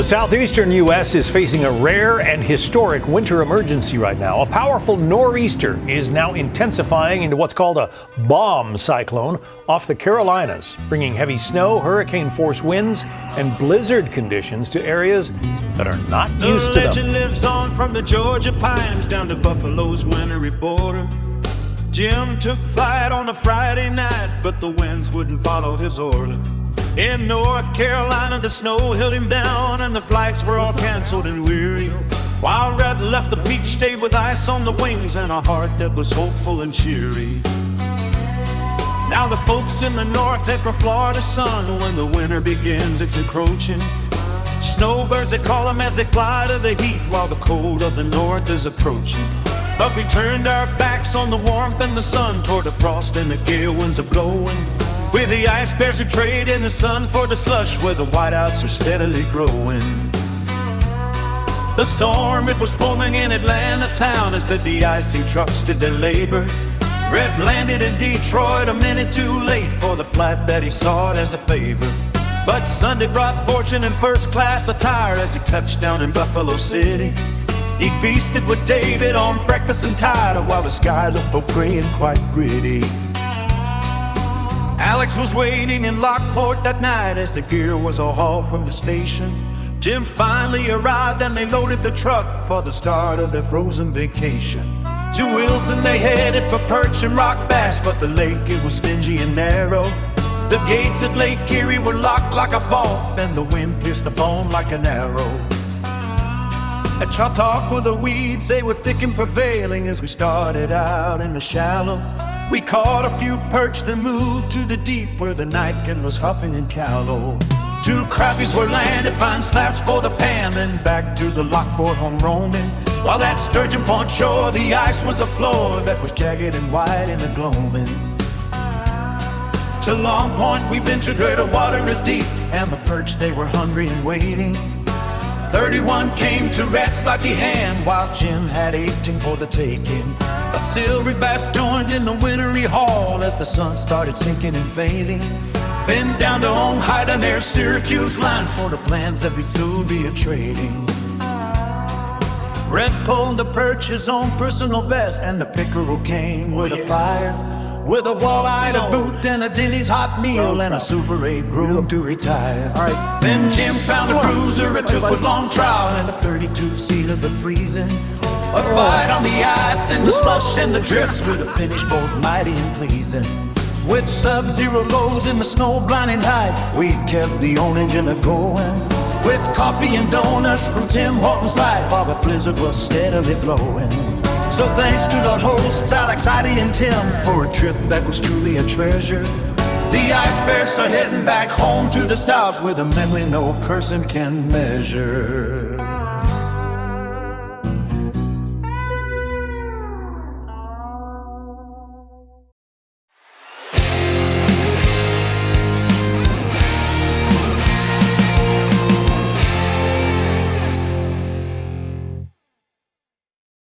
southeastern U.S. is facing a rare and historic winter emergency right now. A powerful nor'easter is now intensifying into what's called a bomb cyclone off the Carolinas, bringing heavy snow, hurricane-force winds, and blizzard conditions to areas that are not used to them. The legend lives on from the Georgia pines down to Buffalo's wintry border. Jim took flight on a Friday night, but the winds wouldn't follow his order. In North Carolina, the snow held him down, and the flights were all canceled and weary. While Red left the beach, stayed with ice on the wings and a heart that was hopeful and cheery. Now the folks in the north head for Florida sun. When the winter begins, it's encroaching. Snowbirds, they call them as they fly to the heat, while the cold of the north is approaching. But we turned our backs on the warmth and the sun toward the frost and the gale winds are blowing. With the ice bears who trade in the sun for the slush, where the whiteouts are steadily growing. The storm, it was forming in Atlanta town as the de-icing trucks did their labor. Red landed in Detroit a minute too late for the flight that he sought as a favor. But Sunday brought fortune in first-class attire as he touched down in Buffalo City. He feasted with David on breakfast and tide, while the sky looked both gray and quite gritty. Alex was waiting in Lockport that night as the gear was all hauled from the station. Jim finally arrived and they loaded the truck for the start of their frozen vacation. To Wilson they headed for perch and rock bass, but the lake, it was stingy and narrow. The gates at Lake Erie were locked like a vault, and the wind pierced the bone like an arrow. At Chautauqua the weeds, they were thick and prevailing as we started out in the shallow. We caught a few perch, then moved to the deep where the nightkin was huffing and callow. 2 crappies were landed, fine slaps for the pan, then back to the Lockport home roaming. While at Sturgeon Point shore, the ice was a floor that was jagged and white in the gloaming. To Long Point we ventured where the water is deep, and the perch, they were hungry and waiting. 31 came to Rat's lucky hand, while Jim had 18 for the taking. A silvery bass joined in the wintry haul as the sun started sinking and fading. Then down to Ojeda near Syracuse lines for the plans that we'd soon be a-trading. Red pulled the perch his own personal best, and the pickerel came with a fire, with a walleye to boot and a Denny's hot meal and a Super 8 room to retire. Then Jim found a bruiser, a 2-foot-long trout, and a 32-seater the freezing. A fight on the ice and the slush and the drifts would have finished both mighty and pleasing. With sub-zero lows in the snow blinding height, we kept the old engine a-going. With coffee and donuts from Tim Horton's light, while the blizzard was steadily blowing. So thanks to the hosts, Alex, Heidi, and Tim, for a trip that was truly a treasure. The ice bears are heading back home to the south with a memory no person can measure.